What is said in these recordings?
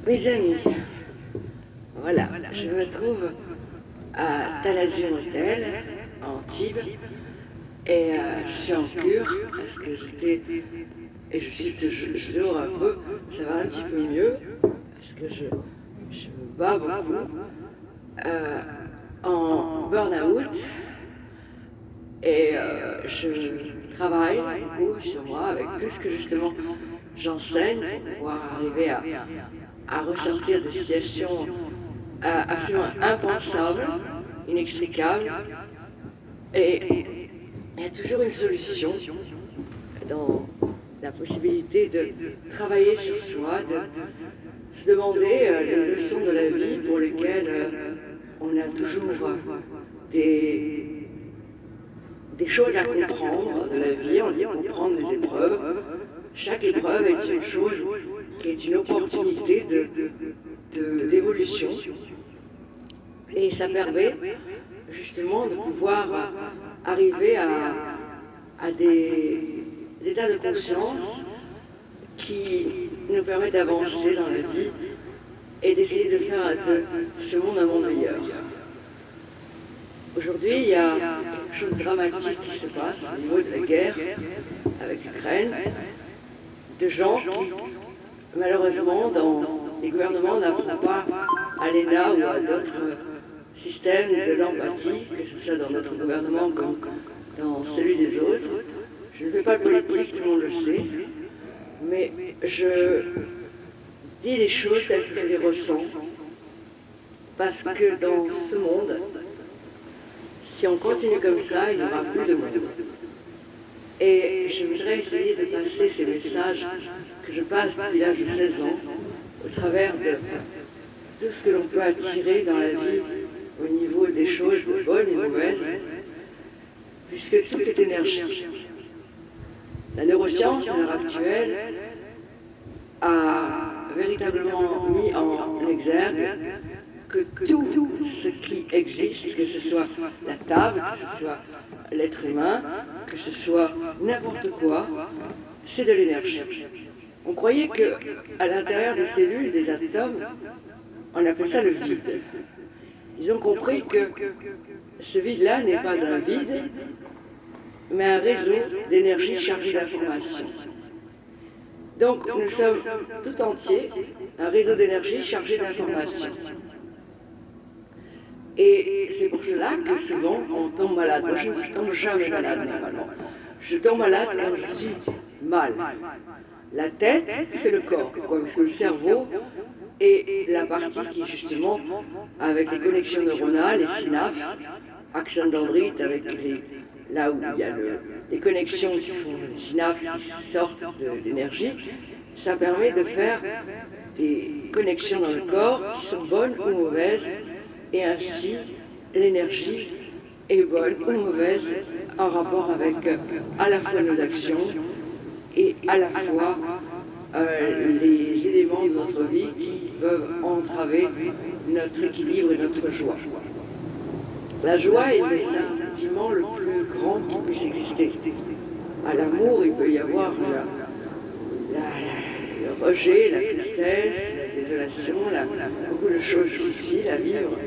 Mes amis, voilà, je me trouve à Talazur Hotel, à Antibes, et je suis en cure parce que j'étais, et je suis toujours un peu, ça va un petit peu mieux, parce que je me bats beaucoup, en burn-out, et je travaille beaucoup sur moi avec tout ce que justement j'enseigne pour pouvoir arriver à ressortir de situations absolument impensables, inextricables. Et il y a toujours une solution dans la possibilité de travailler sur soi, de se demander les leçons de la vie pour lesquelles on a toujours des choses à comprendre de la vie, on doit comprendre les épreuves. Chaque épreuve est une chose qui est une opportunité d'évolution. Et ça permet justement de pouvoir arriver à des états de conscience qui nous permettent d'avancer dans la vie et d'essayer de faire de ce monde un monde meilleur. Aujourd'hui, il y a quelque chose de dramatique qui se passe au niveau de la guerre avec l'Ukraine, de gens qui, malheureusement, dans les gouvernements n'apprennent pas à l'ENA ou à d'autres systèmes de l'empathie, que ce soit dans notre gouvernement comme dans celui des autres. Je ne fais pas de politique, tout le monde le sait, mais je dis les choses telles que je les ressens, parce que dans ce monde, si on continue comme ça, il n'y aura plus de monde. Et je voudrais essayer de passer ces messages que je passe depuis l'âge de 16 ans, au travers de tout ce que l'on peut attirer dans la vie au niveau des choses bonnes et mauvaises, puisque tout est énergie. La neuroscience, à l'heure actuelle, a véritablement mis en exergue que tout ce qui existe, que ce soit la table, que ce soit l'être humain, que ce soit n'importe quoi, c'est de l'énergie. On croyait qu'à l'intérieur des cellules, des atomes, on appelait ça le vide. Ils ont compris que ce vide-là n'est pas un vide, mais un réseau d'énergie chargé d'informations. Donc nous sommes tout entiers un réseau d'énergie chargé d'informations. Et c'est pour cela que souvent on tombe malade. Moi je ne tombe jamais malade normalement. Je tombe malade quand je suis mal. La tête fait le corps, comme le cerveau est la partie qui justement, avec les connexions neuronales, les synapses, axones dendrites, avec là où il y a les connexions qui font les synapses qui sortent de l'énergie, ça permet de faire des connexions dans le corps qui sont bonnes ou mauvaises, et ainsi l'énergie est bonne ou mauvaise en rapport avec à la fois nos actions et à la fois les éléments de notre vie qui peuvent entraver notre équilibre et notre joie. La joie est le sentiment le plus grand qui puisse exister. À l'amour, il peut y avoir le rejet, la tristesse, la désolation, beaucoup de choses difficiles à vivre.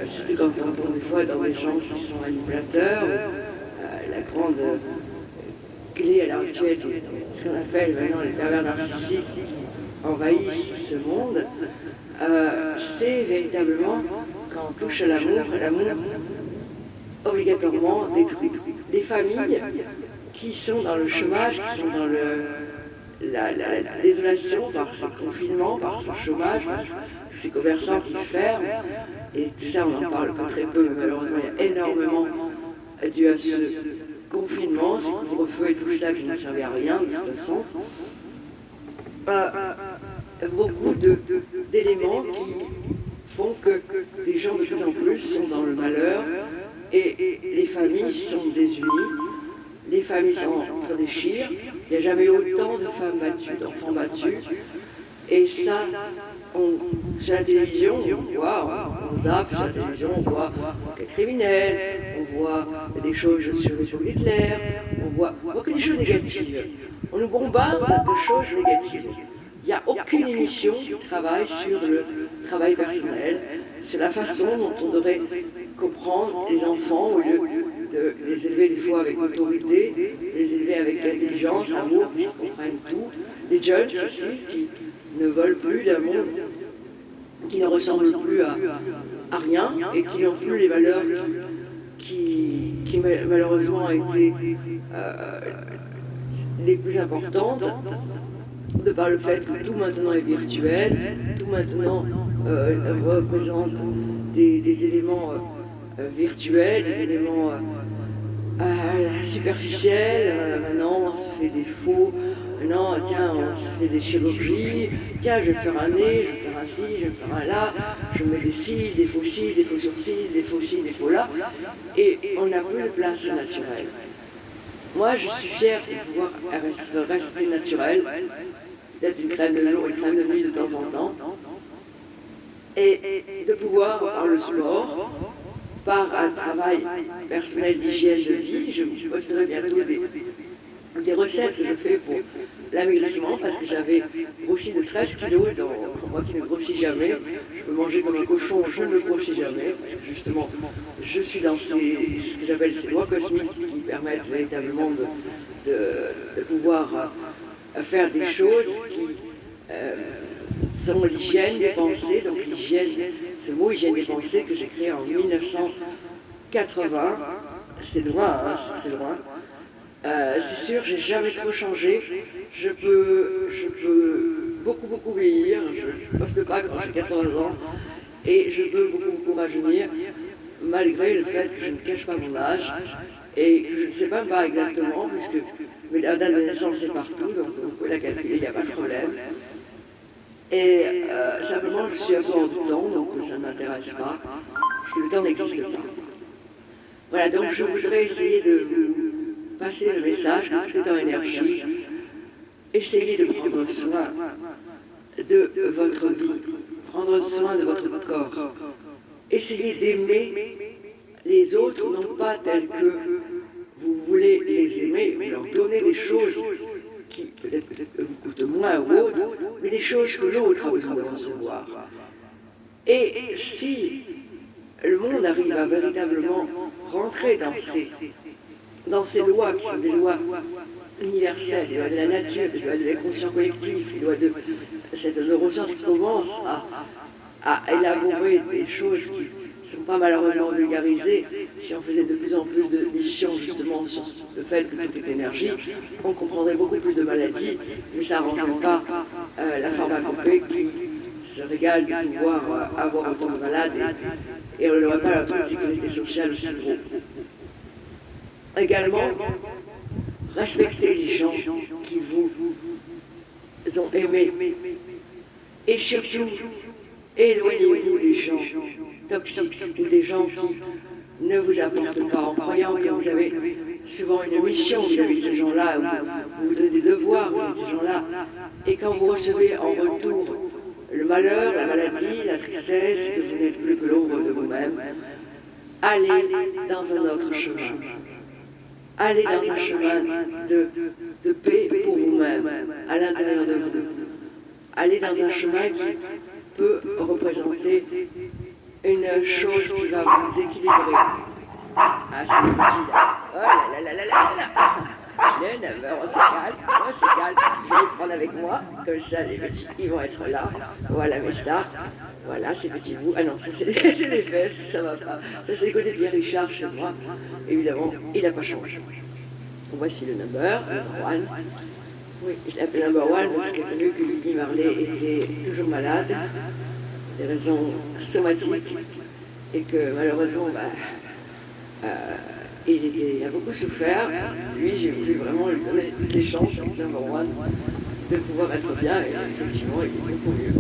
Surtout quand on tombe des fois dans des gens qui sont manipulateurs. La grande clé à l'heure actuelle, ce qu'on appelle maintenant les pervers narcissiques qui envahissent ce monde, c'est véritablement, quand on touche à l'amour obligatoirement détruit. Les familles qui sont dans le chômage, qui sont dans la désolation par ce confinement, par ce chômage, par tous ces commerçants qui ferment, et tout ça on en parle pas très peu, mais malheureusement il y a énormément dû à ce confinement, ces couvre-feux et tout cela qui ne servait à rien de toute façon. Beaucoup d'éléments qui font que des gens de plus en plus sont dans le malheur et les familles sont désunies, les familles s'entre-déchirent, il n'y a jamais eu autant de femmes battues, d'enfants battus, et ça, sur la télévision, on voit, on zappe sur la télévision, on voit des criminels, on voit des choses sur l'époque d'Hitler, on voit que des choses négatives. On nous bombarde de choses négatives. Il n'y a aucune émission qui travaille sur le travail personnel, sur la façon dont on devrait comprendre les enfants au lieu de les élever des fois avec autorité, les élever avec intelligence, amour, qu'ils comprennent tout. Les jeunes aussi, qui ne veulent plus d'un monde qui ne ressemble plus à rien et qui n'ont plus les valeurs qui malheureusement ont été les plus importantes, de par le fait que tout maintenant est virtuel, tout maintenant représente des éléments virtuels, des éléments superficiels. Maintenant, on se fait des faux. Maintenant, tiens, on se fait des chirurgies. Tiens, je vais faire un nez, je vais faire un ci, je vais faire un là. Je mets des cils, des faux sourcils, des faux ci, des faux là. Et on n'a plus de place naturelle. Moi, je suis fière de pouvoir rester naturelle, d'être une crème de jour, une crème de nuit de temps en temps, et de pouvoir, par le sport, par un travail personnel d'hygiène de vie, je vous posterai bientôt des recettes que je fais pour l'amaigrissement, parce que j'avais grossi de 13 kilos, pour moi qui ne grossis jamais, je peux manger comme un cochon, je ne grossis jamais, parce que justement, je suis dans ce que j'appelle ces lois cosmiques qui permettent véritablement de pouvoir faire des choses qui sont l'hygiène des pensées, donc l'hygiène, ce mot hygiène des pensées que j'ai créé en 1980, c'est loin, hein, c'est très loin. C'est sûr, j'ai jamais trop changé. Je peux beaucoup vieillir. Je ne poste pas quand j'ai 80 ans. Et je peux beaucoup rajeunir, malgré le fait que je ne cache pas mon âge. Et que je ne sais même pas exactement, puisque la date de naissance est partout, donc vous pouvez la calculer, il n'y a pas de problème. Et simplement, je suis un peu hors du temps, donc ça ne m'intéresse pas, parce que le temps n'existe pas. Voilà, donc je voudrais essayer de vous passer le message que tout est en énergie. Essayez de prendre soin de votre vie, prendre soin de votre corps. Essayez d'aimer les autres, non pas tels que vous voulez les aimer, vous leur donner des choses qui peut-être vous coûtent moins ou autres, mais des choses que l'autre a besoin de recevoir. Et si le monde arrive à véritablement rentrer dans ces lois qui sont des lois universelles, les lois de la nature, les lois de l'inconscient collectif, les lois de cette neuroscience qui commence à élaborer des choses qui ne sont pas malheureusement vulgarisées, si on faisait de plus en plus de missions justement sur le fait que tout est énergie, on comprendrait beaucoup plus de maladies, mais ça n'arrangerait pas la pharmacopée qui se régale de pouvoir avoir autant de malades et on n'aurait pas un taux de sécurité sociale aussi gros. Également, respectez les gens qui vous ont aimé et surtout, éloignez-vous des gens toxiques ou des gens qui ne vous apportent pas en croyant que vous avez souvent une mission vis-à-vis de ces gens-là, ou vous donnez des devoirs vis-à-vis de ces gens-là, et quand vous recevez en retour le malheur, la maladie, la tristesse, que vous n'êtes plus que l'ombre de vous-même, allez dans un autre chemin. Allez dans un chemin de paix pour vous-même, à l'intérieur de vous. Allez dans un chemin qui peut représenter une chose qui va vous équilibrer. Ah, c'est le petit là. Oh là là là là là là. Le 9h, on se calme. Je vais les prendre avec moi. Comme ça, les petits, ils vont être là. Voilà mes stars. Voilà ces petits bouts. Ah non, ça c'est les fesses, ça va pas. Ça c'est les côtés de Pierre Richard chez moi. Évidemment, il n'a pas changé. Voici le number one. Oui, je l'appelle number one parce que j'ai vu que Lily Marley était toujours malade, des raisons somatiques, et que malheureusement, il a beaucoup souffert. Lui, j'ai voulu vraiment lui donner toutes les chances, avec number one, de pouvoir être bien, et effectivement, il est beaucoup mieux.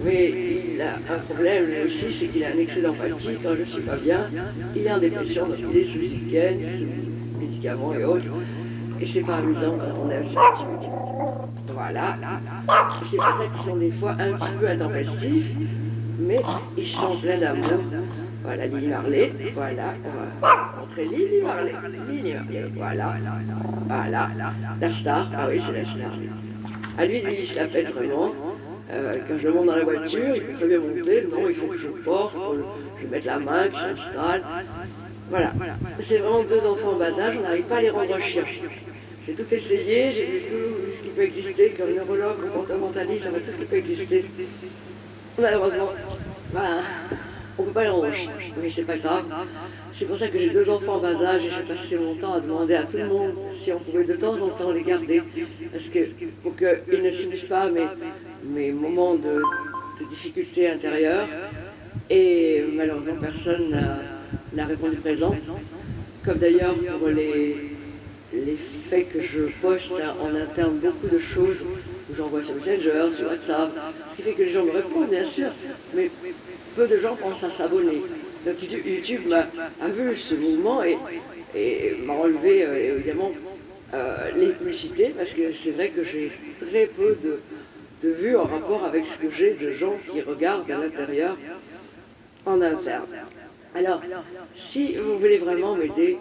Mais il a un problème lui aussi, c'est qu'il a un excès d'empathie. Quand je ne suis pas bien, il est en dépression, donc il est sous Zilken, sous médicaments et autres. Et c'est pas amusant quand on aime ces petits bébés. Voilà. C'est pour ça qu'ils sont des fois un petit peu intempestifs, mais ils sont pleins d'amour. Voilà Lily Marley, voilà, on va montrer Lily Marley, voilà, voilà, la star, ah oui c'est la star. À lui, il se la pète vraiment. Quand je le monte dans la voiture, il peut très bien monter. Non, il faut que je porte, je mette la main, qu'il s'installe. Voilà. C'est vraiment deux enfants en bas âge, on n'arrive pas à les rendre chiens. J'ai tout essayé, j'ai vu tout ce qui peut exister, comme neurologue, comportementaliste, tout ce qui peut exister. Malheureusement, ben, on ne peut pas les rendre chiens, mais c'est pas grave. C'est pour ça que j'ai deux enfants en bas âge et j'ai passé mon temps à demander à tout le monde si on pouvait de temps en temps les garder, parce que pour qu'ils ne subissent pas mes moments de difficulté intérieure. Et malheureusement, personne n'a répondu présent. Comme d'ailleurs pour les faits que je poste en interne beaucoup de choses, où j'envoie sur Messenger, sur WhatsApp, ce qui fait que les gens me répondent, bien sûr, mais peu de gens pensent à s'abonner. Donc YouTube a vu ce mouvement et m'a enlevé évidemment les publicités, parce que c'est vrai que j'ai très peu de vues en rapport avec ce que j'ai de gens qui regardent à l'intérieur, en interne. Alors, si vous voulez vraiment m'aider,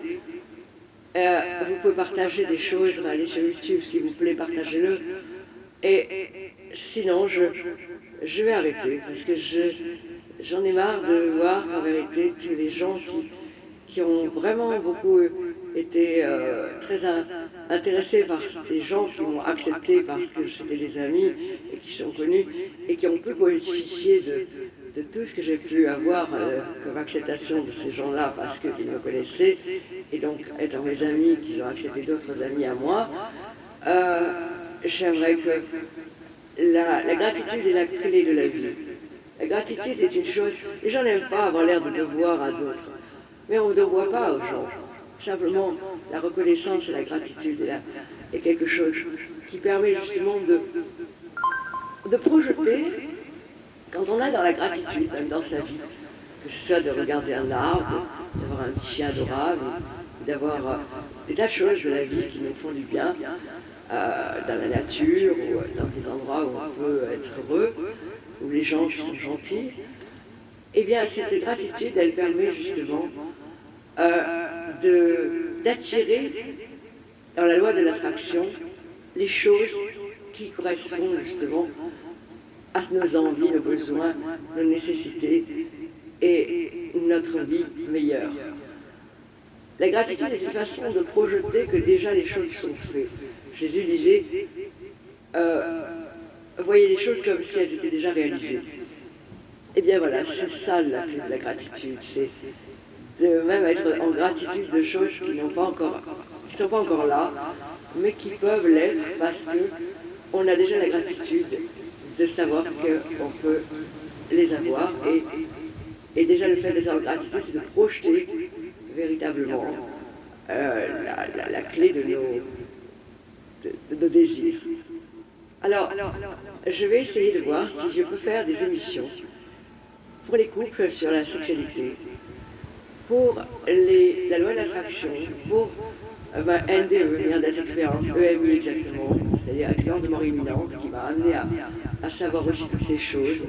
vous pouvez partager des choses, allez sur YouTube, s'il vous plaît, partagez-le. Et sinon, je vais arrêter, parce que j'en ai marre de voir en vérité tous les gens qui ont vraiment beaucoup été très intéressés par les gens qui m'ont accepté parce que c'était des amis et qui sont connus et qui ont pu bénéficier de tout ce que j'ai pu avoir comme acceptation de ces gens-là parce qu'ils me connaissaient et donc étant mes amis, qu'ils ont accepté d'autres amis à moi, j'aimerais que la gratitude est la clé de la vie. La gratitude est une chose, les gens n'aiment pas avoir l'air de devoir à d'autres, mais on ne doit pas aux gens. Simplement, la reconnaissance et la gratitude est quelque chose qui permet justement de projeter, quand on est dans la gratitude, même dans sa vie, que ce soit de regarder un arbre, d'avoir un petit chien adorable, d'avoir des tas de choses de la vie qui nous font du bien, dans la nature ou dans des endroits où on peut être heureux, où les gens qui sont gentils, eh bien cette gratitude, elle permet justement d'attirer dans la loi de l'attraction les choses qui correspondent justement à nos envies, nos besoins, nos nécessités et notre vie meilleure. La gratitude est une façon de projeter que déjà les choses sont faites. Jésus disait, voyez les choses comme si elles étaient déjà réalisées. Eh bien voilà, c'est ça la clé de la gratitude, c'est de même être en gratitude de choses qui ne sont pas encore là, mais qui peuvent l'être parce qu'on a déjà la gratitude de savoir qu'on peut les avoir. Et déjà le fait d'être en gratitude, c'est de projeter véritablement la clé de nos désirs. Alors, je vais essayer de voir si je peux faire des émissions pour les couples sur la sexualité, pour la loi de l'attraction, pour NDE, Near Death Experience, EMI exactement, c'est-à-dire expérience de mort imminente, qui m'a amené à savoir aussi toutes ces choses,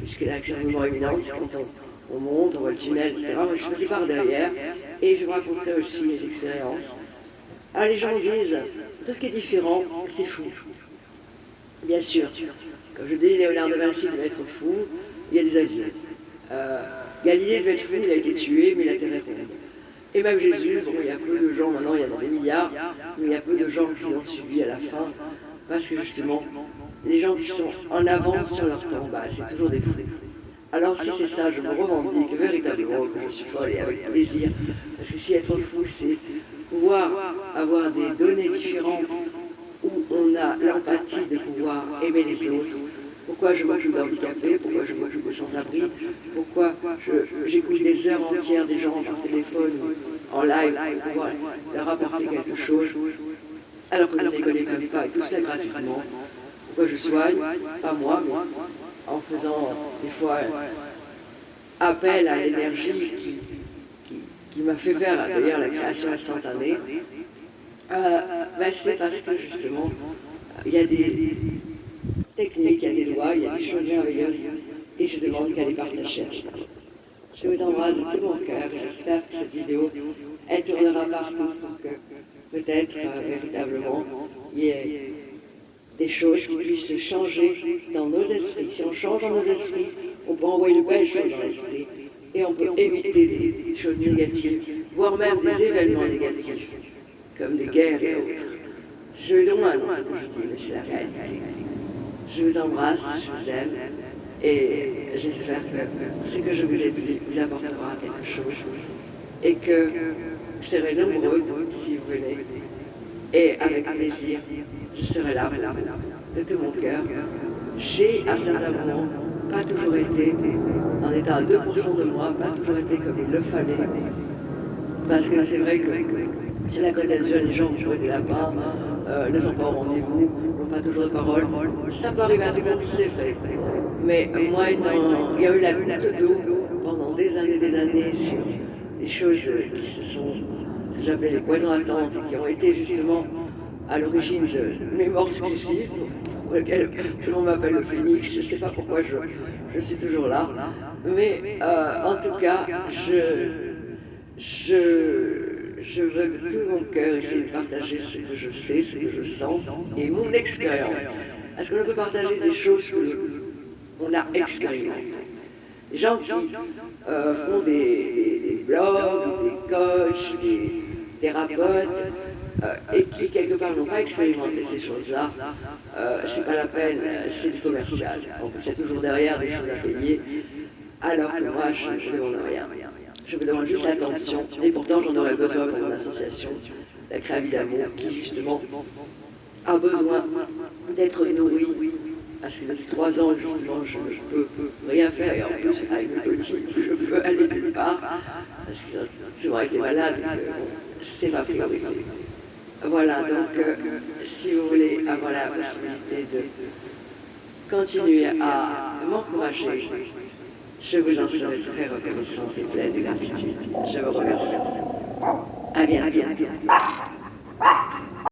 puisque l'expérience de mort imminente, c'est quand on monte, on voit le tunnel, etc. Moi, je faisais par derrière, et je vous raconterai aussi les expériences. Alors les gens disent, tout ce qui est différent, c'est fou. Bien sûr, comme je dis, Léonard de Vinci devait être fou, il y a des avions. Galilée devait être fou, il a été tué, mais la Terre est ronde. Et même Jésus, bon, il y a peu de gens, maintenant il y en a des milliards, mais il y a peu de gens qui l'ont suivi à la fin, parce que justement, les gens qui sont en avance sur leur temps, c'est toujours des fous. Alors si c'est ça, je me revendique véritablement que je suis folle et avec plaisir, parce que si être fou, c'est pouvoir avoir des données différentes, où on a l'empathie de pouvoir aimer les autres. Pourquoi je m'occupe d'handicapés, pourquoi je m'occupe de sans-abri, pourquoi j'écoute des heures entières des gens par téléphone ou en live pour pouvoir leur apporter quelque chose, alors que je ne les connais même pas, et tout cela gratuitement. Pourquoi je soigne, pas moi, mais en faisant des fois appel à l'énergie qui m'a fait faire d'ailleurs la création instantanée, c'est parce que justement, il y a des techniques, il y a des lois, il y a des choses merveilleuses, et je demande qu'elle les partage. Je vous embrasse de tout mon cœur, et j'espère que cette vidéo, elle tournera partout pour que peut-être, véritablement, il y ait des choses qui puissent changer dans nos esprits. Si on change dans nos esprits, on peut envoyer de belles choses dans l'esprit et on peut éviter des choses négatives, voire même des événements négatifs, comme des guerres et autres. Je vais loin dans ce que je dis, mais c'est la réalité. Je vous embrasse, je vous aime, et j'espère que ce que je vous ai dit vous apportera quelque chose, et que vous serez nombreux si vous venez, et avec plaisir, je serai là de tout mon cœur. J'ai à certains moments pas toujours été en état à 2% de moi, pas toujours été comme il le fallait, parce que c'est vrai que c'est la Côte d'Azur, les gens jouent des lapins, ne sont pas au rendez-vous, n'ont pas toujours de parole. Ça peut arriver à tout le monde, c'est vrai. Mais moi, il y a eu la goutte d'eau pendant des années sur des choses qui se sont, ce que j'appelle les poisons à tente, qui ont été justement à l'origine de mes morts successives, pour lesquelles tout le monde m'appelle le phénix. Je ne sais pas pourquoi je suis toujours là. Mais en tout cas, je veux de tout mon cœur essayer de partager ce que je sais, ce que je sens et mon expérience. Est-ce qu'on peut partager des choses qu'on a expérimentées? Les gens qui font des blogs, des coachs, des thérapeutes, et qui quelque part n'ont pas expérimenté ces choses-là, c'est pas la peine, c'est du commercial. Donc c'est toujours derrière des choses à payer, alors que moi je ne demande rien. Je vous demande juste l'attention, et pourtant j'en aurais besoin pour mon association, la Créavie d'amour, qui justement a besoin d'être nourrie, parce que depuis 3 ans justement je ne peux rien faire, et en plus avec mes petits, je peux aller nulle part, parce qu'ils ont souvent été malades, et c'est ma priorité. Voilà, donc si vous voulez avoir la possibilité de continuer à m'encourager, je vous en serai très reconnaissante et pleine de gratitude. Je vous remercie. À bientôt.